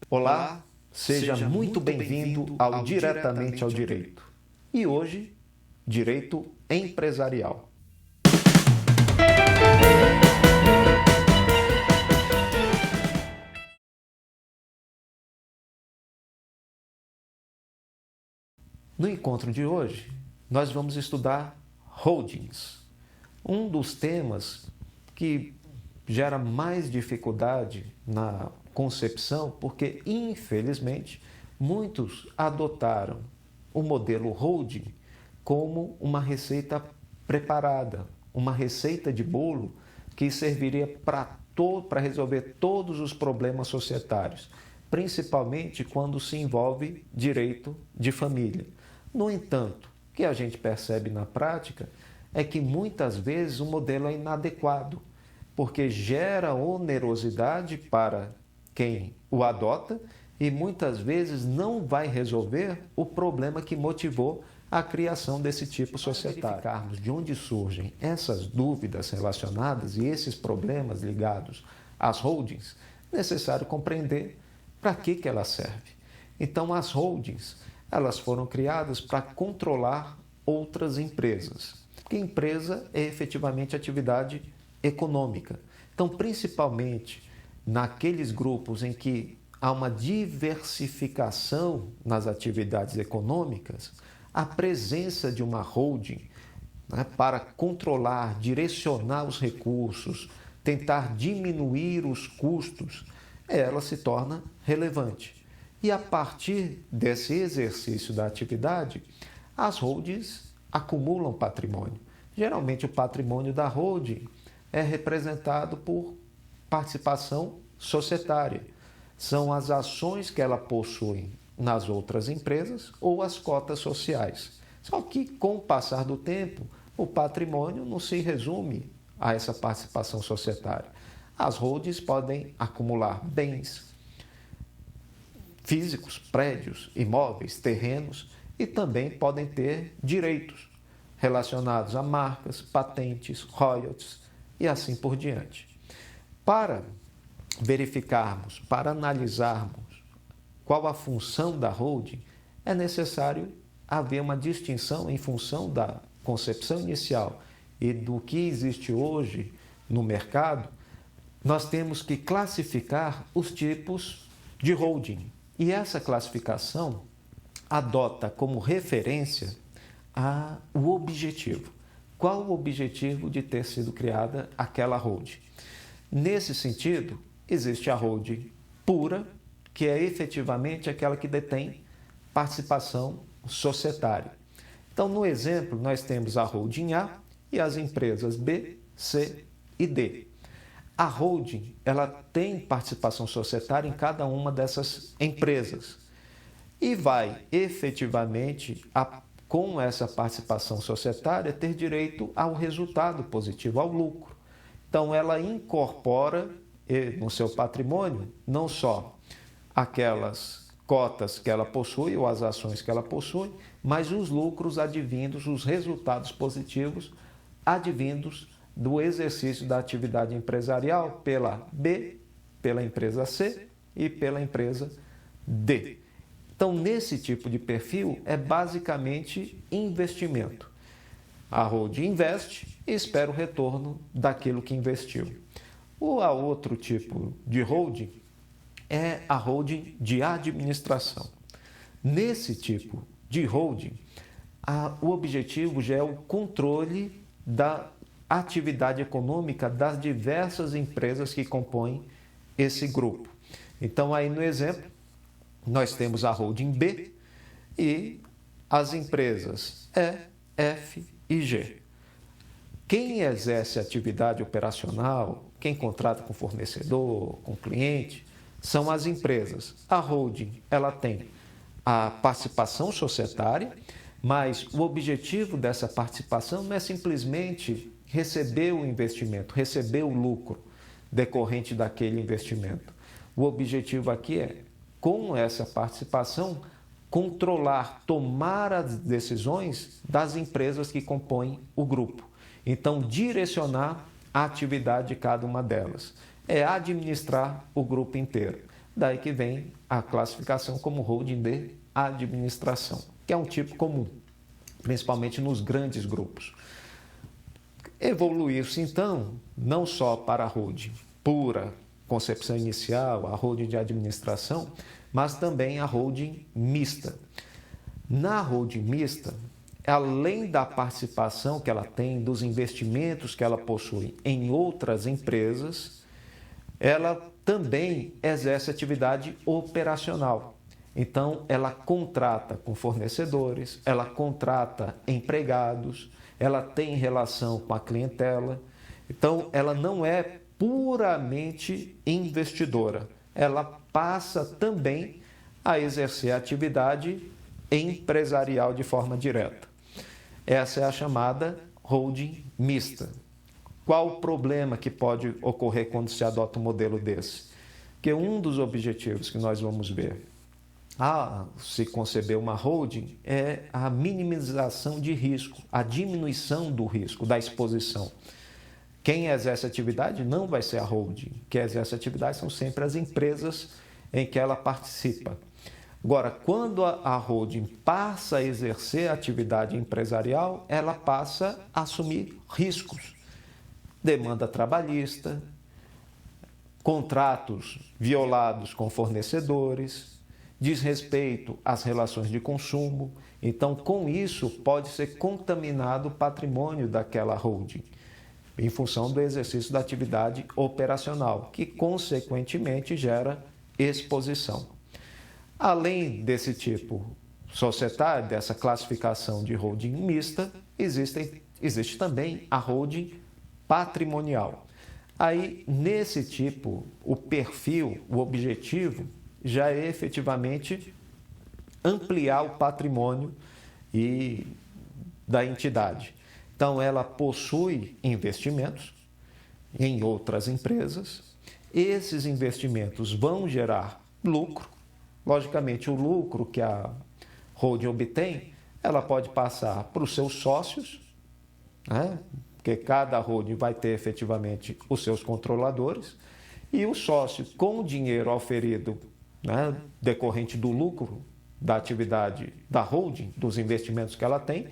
Olá, seja muito bem-vindo ao Diretamente ao Direito. E hoje, Direito Empresarial. No encontro de hoje, nós vamos estudar holdings, um dos temas que gera mais dificuldade na concepção, porque, infelizmente, muitos adotaram o modelo holding como uma receita preparada, uma receita de bolo que serviria para resolver todos os problemas societários, principalmente quando se envolve direito de família. No entanto, o que a gente percebe na prática é que muitas vezes o modelo é inadequado, porque gera onerosidade para quem o adota e muitas vezes não vai resolver o problema que motivou a criação desse tipo societário. Para verificarmos de onde surgem essas dúvidas relacionadas e esses problemas ligados às holdings, é necessário compreender para que elas servem. Então, as holdings, elas foram criadas para controlar outras empresas, porque empresa é efetivamente atividade econômica. Então, principalmente naqueles grupos em que há uma diversificação nas atividades econômicas, a presença de uma holding, para controlar, direcionar os recursos, tentar diminuir os custos, ela se torna relevante. E a partir desse exercício da atividade, as holdings acumulam patrimônio. Geralmente o patrimônio da holding é representado por participação societária. São as ações que ela possui nas outras empresas ou as cotas sociais. Só que, com o passar do tempo, o patrimônio não se resume a essa participação societária. As holdings podem acumular bens físicos, prédios, imóveis, terrenos, e também podem ter direitos relacionados a marcas, patentes, royalties e assim por diante. Para verificarmos, para analisarmos qual a função da holding, é necessário haver uma distinção em função da concepção inicial e do que existe hoje no mercado. Nós temos que classificar os tipos de holding. E essa classificação adota como referência o objetivo. Qual o objetivo de ter sido criada aquela holding? Nesse sentido, existe a holding pura, que é efetivamente aquela que detém participação societária. Então, no exemplo, nós temos a holding A e as empresas B, C e D. A holding, ela tem participação societária em cada uma dessas empresas e vai efetivamente, com essa participação societária, ter direito ao resultado positivo, ao lucro. Então, ela incorpora no seu patrimônio não só aquelas cotas que ela possui ou as ações que ela possui, mas os lucros advindos, os resultados positivos advindos do exercício da atividade empresarial pela B, pela empresa C e pela empresa D. Então, nesse tipo de perfil, é basicamente investimento. A holding investe e espera o retorno daquilo que investiu. O outro tipo de holding é a holding de administração. Nesse tipo de holding, o objetivo já é o controle da atividade econômica das diversas empresas que compõem esse grupo. Então, aí no exemplo, nós temos a holding B e as empresas E, F e G. Quem exerce atividade operacional, quem contrata com fornecedor, com cliente, são as empresas. A holding, ela tem a participação societária, mas o objetivo dessa participação não é simplesmente receber o investimento, receber o lucro decorrente daquele investimento. O objetivo aqui é, com essa participação, controlar, tomar as decisões das empresas que compõem o grupo. Então, direcionar a atividade de cada uma delas. É administrar o grupo inteiro. Daí que vem a classificação como holding de administração, que é um tipo comum, principalmente nos grandes grupos. Evoluiu-se, então, não só para a holding pura, concepção inicial, a holding de administração, mas também a holding mista. Na holding mista, além da participação que ela tem, dos investimentos que ela possui em outras empresas, ela também exerce atividade operacional. Então, ela contrata com fornecedores, ela contrata empregados, ela tem relação com a clientela. Então, ela não é puramente investidora. Ela passa também a exercer a atividade empresarial de forma direta. Essa é a chamada holding mista. Qual o problema que pode ocorrer quando se adota um modelo desse? Que um dos objetivos que nós vamos ver se conceber uma holding é a minimização de risco, a diminuição do risco, da exposição. Quem exerce atividade não vai ser a holding. Quem exerce atividade são sempre as empresas em que ela participa. Agora, quando a holding passa a exercer a atividade empresarial, ela passa a assumir riscos. Demanda trabalhista, contratos violados com fornecedores, desrespeito às relações de consumo. Então, com isso, pode ser contaminado o patrimônio daquela holding, em função do exercício da atividade operacional, que, consequentemente, gera exposição. Além desse tipo societário, dessa classificação de holding mista, existe também a holding patrimonial. Aí, nesse tipo, o perfil, o objetivo, já é efetivamente ampliar o patrimônio da entidade. Então, ela possui investimentos em outras empresas. Esses investimentos vão gerar lucro. Logicamente, o lucro que a holding obtém, ela pode passar para os seus sócios, né? Porque cada holding vai ter efetivamente os seus controladores, e o sócio, com o dinheiro auferido, né, decorrente do lucro da atividade da holding, dos investimentos que ela tem,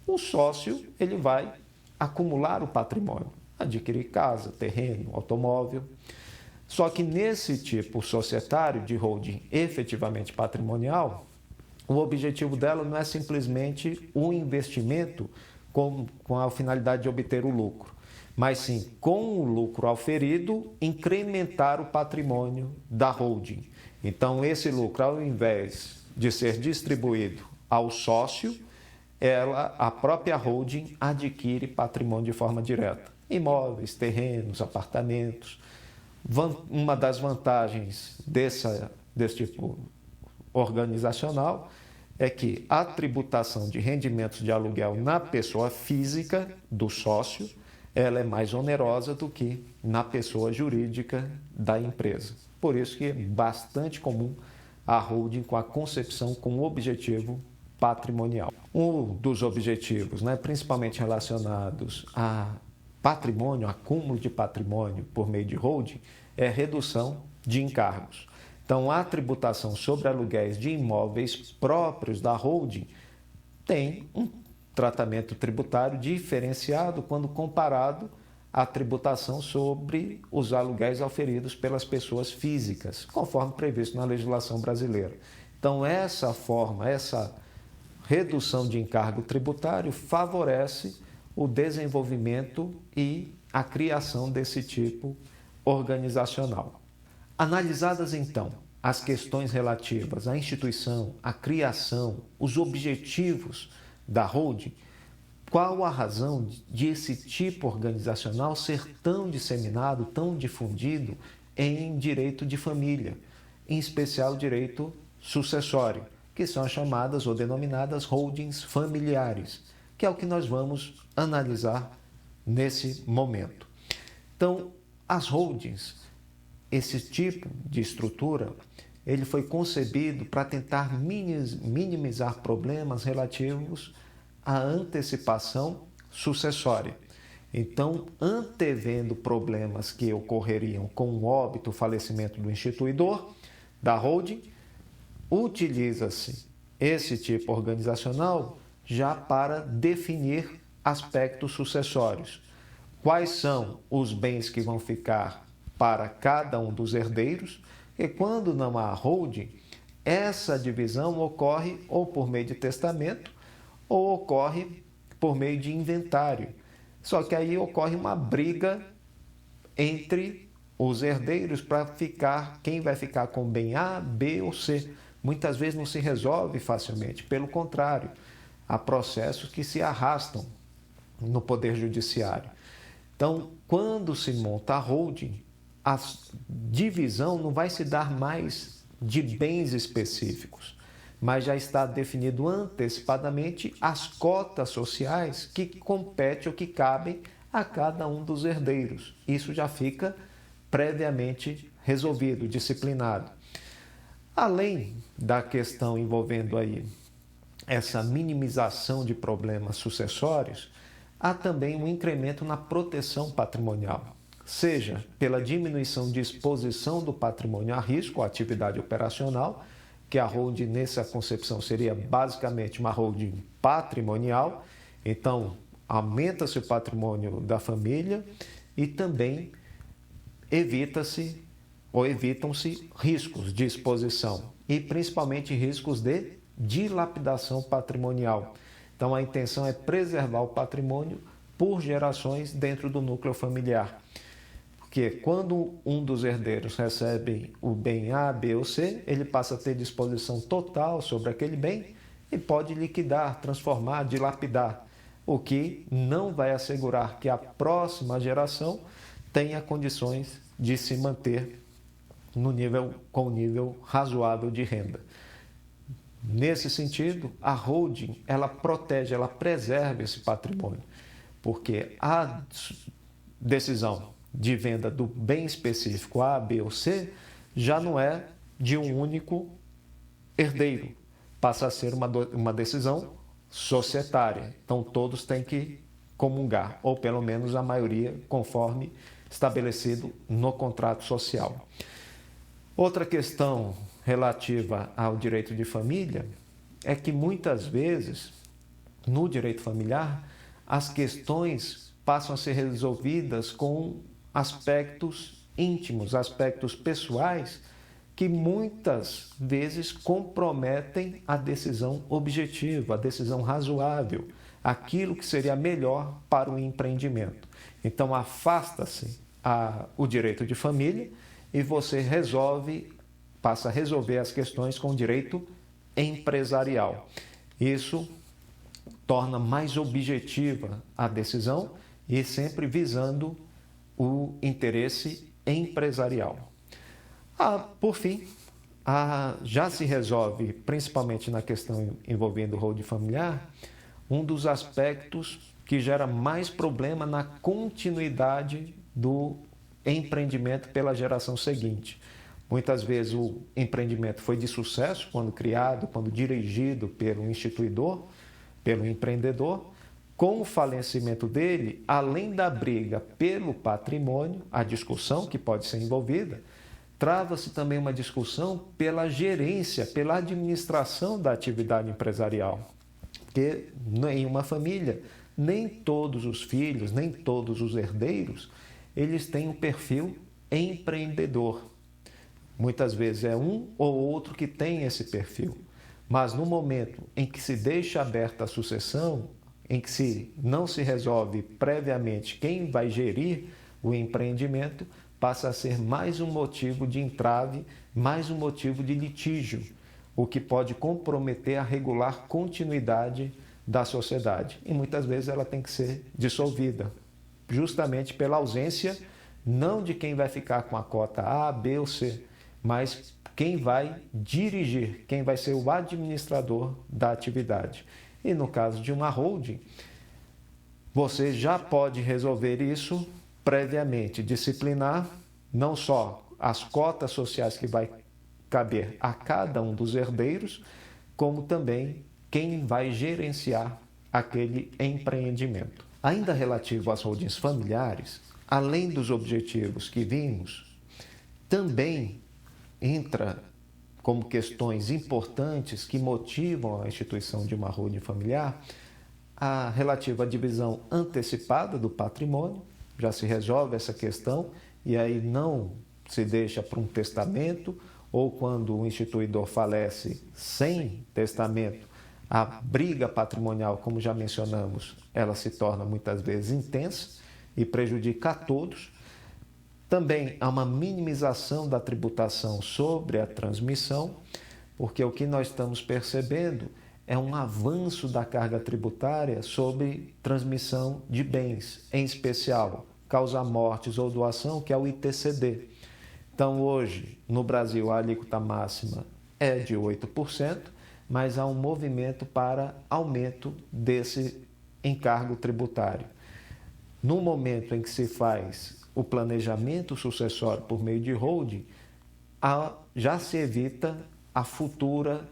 o sócio ele vai acumular o patrimônio, adquirir casa, terreno, automóvel. Só que nesse tipo societário de holding efetivamente patrimonial, o objetivo dela não é simplesmente o investimento com a finalidade de obter o lucro, mas sim, com o lucro auferido, incrementar o patrimônio da holding. Então, esse lucro, ao invés de ser distribuído ao sócio, a própria holding adquire patrimônio de forma direta. Imóveis, terrenos, apartamentos. Uma das vantagens desse tipo organizacional é que a tributação de rendimentos de aluguel na pessoa física do sócio, ela é mais onerosa do que na pessoa jurídica da empresa. Por isso que é bastante comum a holding com a concepção com o objetivo patrimonial. Um dos objetivos, principalmente relacionados a patrimônio, acúmulo de patrimônio por meio de holding, é redução de encargos. Então, a tributação sobre aluguéis de imóveis próprios da holding tem um tratamento tributário diferenciado quando comparado à tributação sobre os aluguéis auferidos pelas pessoas físicas, conforme previsto na legislação brasileira. Então, essa redução de encargo tributário favorece o desenvolvimento e a criação desse tipo organizacional. Analisadas, então, as questões relativas à instituição, à criação, os objetivos da holding, qual a razão de esse tipo organizacional ser tão disseminado, tão difundido em direito de família, em especial direito sucessório, que são as chamadas ou denominadas holdings familiares, que é o que nós vamos analisar nesse momento. Então, as holdings, esse tipo de estrutura, ele foi concebido para tentar minimizar problemas relativos à antecipação sucessória. Então, antevendo problemas que ocorreriam com o óbito, o falecimento do instituidor, da holding, utiliza-se esse tipo organizacional já para definir aspectos sucessórios. Quais são os bens que vão ficar para cada um dos herdeiros? E quando não há holding, essa divisão ocorre ou por meio de testamento ou ocorre por meio de inventário. Só que aí ocorre uma briga entre os herdeiros para ficar quem vai ficar com bem A, B ou C. Muitas vezes não se resolve facilmente, pelo contrário, há processos que se arrastam no Poder Judiciário. Então, quando se monta a holding, a divisão não vai se dar mais de bens específicos, mas já está definido antecipadamente as cotas sociais que competem ou que cabem a cada um dos herdeiros. Isso já fica previamente resolvido, disciplinado. Além da questão envolvendo aí essa minimização de problemas sucessórios, há também um incremento na proteção patrimonial, seja pela diminuição de exposição do patrimônio a risco, a atividade operacional, que a holding nessa concepção seria basicamente uma holding patrimonial, então aumenta-se o patrimônio da família e também evitam-se riscos de exposição e principalmente riscos de dilapidação patrimonial. Então a intenção é preservar o patrimônio por gerações dentro do núcleo familiar. Porque quando um dos herdeiros recebe o bem A, B ou C, ele passa a ter disposição total sobre aquele bem e pode liquidar, transformar, dilapidar, o que não vai assegurar que a próxima geração tenha condições de se manter com nível razoável de renda. Nesse sentido, a holding, ela protege, ela preserva esse patrimônio, porque a decisão de venda do bem específico A, B ou C já não é de um único herdeiro, passa a ser uma decisão societária. Então, todos têm que comungar, ou pelo menos a maioria, conforme estabelecido no contrato social. Outra questão relativa ao direito de família é que muitas vezes, no direito familiar, as questões passam a ser resolvidas com aspectos íntimos, aspectos pessoais, que muitas vezes comprometem a decisão objetiva, a decisão razoável, aquilo que seria melhor para o empreendimento. Então, afasta-se o direito de família e você passa a resolver as questões com o direito empresarial. Isso torna mais objetiva a decisão e sempre visando o interesse empresarial. Por fim, já se resolve, principalmente na questão envolvendo o holding familiar, um dos aspectos que gera mais problema na continuidade do empreendimento pela geração seguinte. Muitas vezes o empreendimento foi de sucesso quando criado, quando dirigido pelo instituidor, pelo empreendedor. Com o falecimento dele, além da briga pelo patrimônio, a discussão que pode ser envolvida, trava-se também uma discussão pela gerência, pela administração da atividade empresarial. Porque em uma família, nem todos os filhos, nem todos os herdeiros, eles têm um perfil empreendedor. Muitas vezes é um ou outro que tem esse perfil. Mas no momento em que se deixa aberta a sucessão, em que não se resolve previamente quem vai gerir o empreendimento, passa a ser mais um motivo de entrave, mais um motivo de litígio, o que pode comprometer a regular continuidade da sociedade. E muitas vezes ela tem que ser dissolvida, justamente pela ausência não de quem vai ficar com a cota A, B ou C, mas quem vai dirigir, quem vai ser o administrador da atividade. E no caso de uma holding, você já pode resolver isso previamente, disciplinar não só as cotas sociais que vai caber a cada um dos herdeiros, como também quem vai gerenciar aquele empreendimento. Ainda relativo às holdings familiares, além dos objetivos que vimos, também entra como questões importantes que motivam a instituição de uma holding familiar, a relativa à divisão antecipada do patrimônio, já se resolve essa questão e aí não se deixa para um testamento, ou quando o instituidor falece sem testamento, a briga patrimonial, como já mencionamos, ela se torna muitas vezes intensa e prejudica a todos. Também há uma minimização da tributação sobre a transmissão, porque o que nós estamos percebendo é um avanço da carga tributária sobre transmissão de bens, em especial causa-mortes ou doação, que é o ITCD. Então, hoje, no Brasil, a alíquota máxima é de 8%, mas há um movimento para aumento desse encargo tributário. No momento em que se faz o planejamento sucessório por meio de holding, já se evita a futura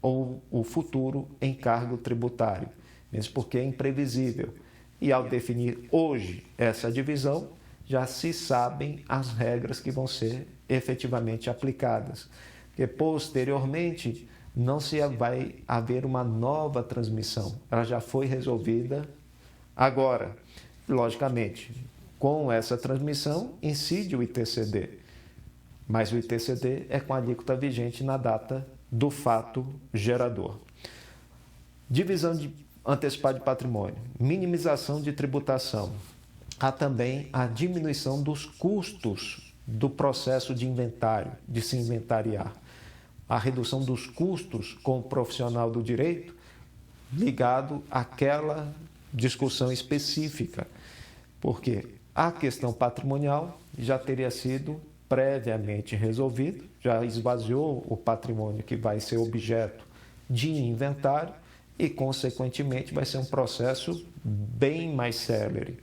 ou o futuro encargo tributário, mesmo porque é imprevisível. E ao definir hoje essa divisão, já se sabem as regras que vão ser efetivamente aplicadas, porque posteriormente não se vai haver uma nova transmissão, ela já foi resolvida agora. Logicamente, com essa transmissão incide o ITCD, mas o ITCD é com a alíquota vigente na data do fato gerador. Divisão antecipada de patrimônio, minimização de tributação. Há também a diminuição dos custos do processo de inventário, de se inventariar. A redução dos custos com o profissional do direito ligado àquela discussão específica, porque a questão patrimonial já teria sido previamente resolvida, já esvaziou o patrimônio que vai ser objeto de inventário e, consequentemente, vai ser um processo bem mais célere.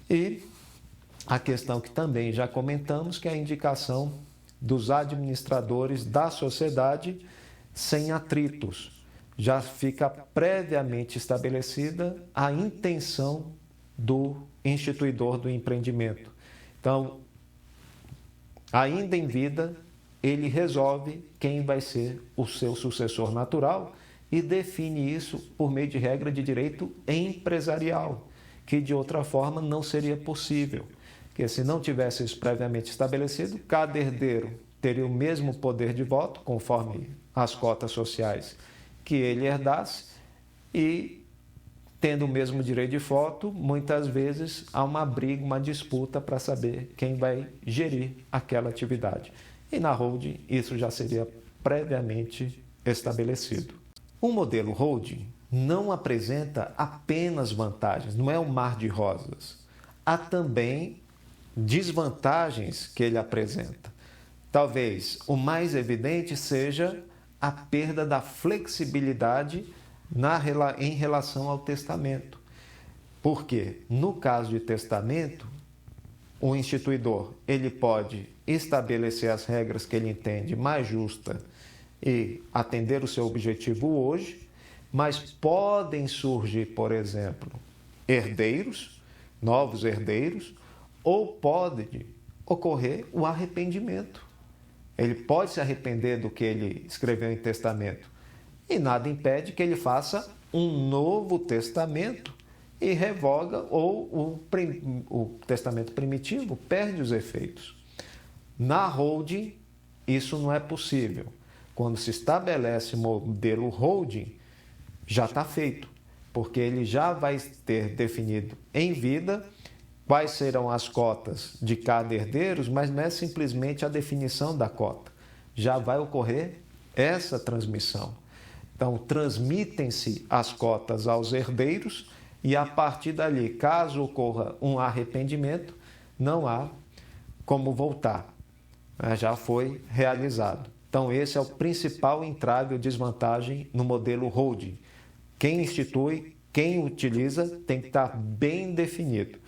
E a questão que também já comentamos, que é a indicação dos administradores da sociedade sem atritos. Já fica previamente estabelecida a intenção do instituidor do empreendimento. Então, ainda em vida, ele resolve quem vai ser o seu sucessor natural e define isso por meio de regra de direito empresarial, que de outra forma não seria possível. Porque se não tivesse isso previamente estabelecido, cada herdeiro teria o mesmo poder de voto, conforme as cotas sociais que ele herdasse, e tendo o mesmo direito de voto, muitas vezes há uma briga, uma disputa para saber quem vai gerir aquela atividade. E na holding isso já seria previamente estabelecido. O modelo holding não apresenta apenas vantagens, não é um mar de rosas. Há também desvantagens que ele apresenta. Talvez o mais evidente seja a perda da flexibilidade em relação ao testamento. Porque, no caso de testamento, o instituidor ele pode estabelecer as regras que ele entende mais justa e atender o seu objetivo hoje, mas podem surgir, por exemplo, herdeiros, novos herdeiros, ou pode ocorrer o arrependimento. Ele pode se arrepender do que ele escreveu em testamento e nada impede que ele faça um novo testamento e revoga ou o testamento primitivo perde os efeitos. Na holding, isso não é possível. Quando se estabelece o modelo holding, já está feito, porque ele já vai ter definido em vida quais serão as cotas de cada herdeiro, mas não é simplesmente a definição da cota. Já vai ocorrer essa transmissão. Então, transmitem-se as cotas aos herdeiros e, a partir dali, caso ocorra um arrependimento, não há como voltar. Já foi realizado. Então, esse é o principal entrave ou desvantagem no modelo holding. Quem institui, quem utiliza, tem que estar bem definido.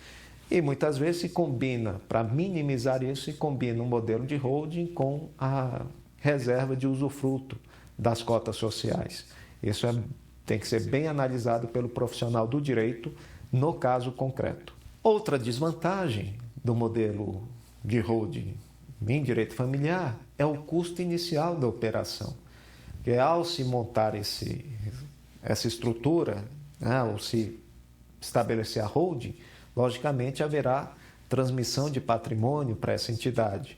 E muitas vezes se combina, para minimizar isso, se combina um modelo de holding com a reserva de usufruto das cotas sociais. Isso tem que ser bem analisado pelo profissional do direito no caso concreto. Outra desvantagem do modelo de holding em direito familiar é o custo inicial da operação. Porque ao se montar essa estrutura, né, ou se estabelecer a holding, logicamente haverá transmissão de patrimônio para essa entidade,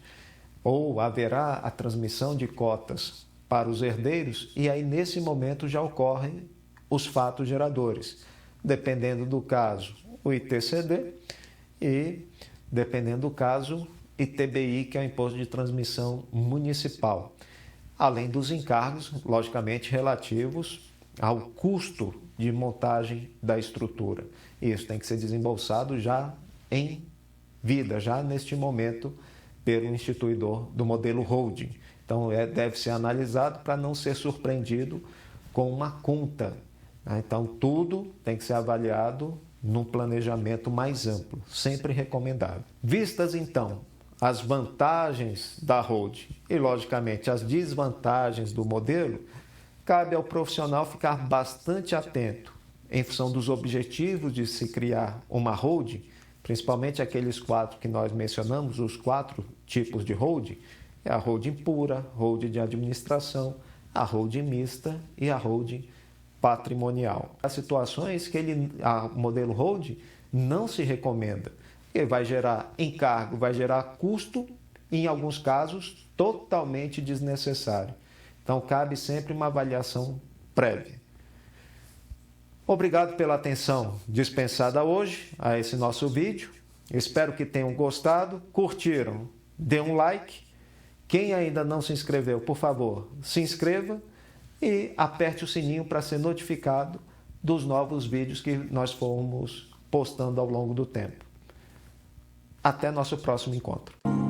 ou haverá a transmissão de cotas para os herdeiros, e aí nesse momento já ocorrem os fatos geradores, dependendo do caso, o ITCD, e dependendo do caso, ITBI, que é o Imposto de Transmissão Municipal, além dos encargos, logicamente, relativos ao custo de montagem da estrutura. Isso tem que ser desembolsado já em vida, já neste momento, pelo instituidor do modelo holding. Então, deve ser analisado para não ser surpreendido com uma conta. Então, tudo tem que ser avaliado num planejamento mais amplo, sempre recomendado. Vistas, então, as vantagens da holding e, logicamente, as desvantagens do modelo, cabe ao profissional ficar bastante atento em função dos objetivos de se criar uma holding, principalmente aqueles 4 que nós mencionamos, os 4 tipos de holding, é a holding pura, holding de administração, a holding mista e a holding patrimonial. Há situações que o modelo holding não se recomenda, porque vai gerar encargo, vai gerar custo, e em alguns casos totalmente desnecessário. Então cabe sempre uma avaliação prévia. Obrigado pela atenção dispensada hoje a esse nosso vídeo. Espero que tenham gostado, curtiram, dê um like. Quem ainda não se inscreveu, por favor, se inscreva e aperte o sininho para ser notificado dos novos vídeos que nós formos postando ao longo do tempo. Até nosso próximo encontro.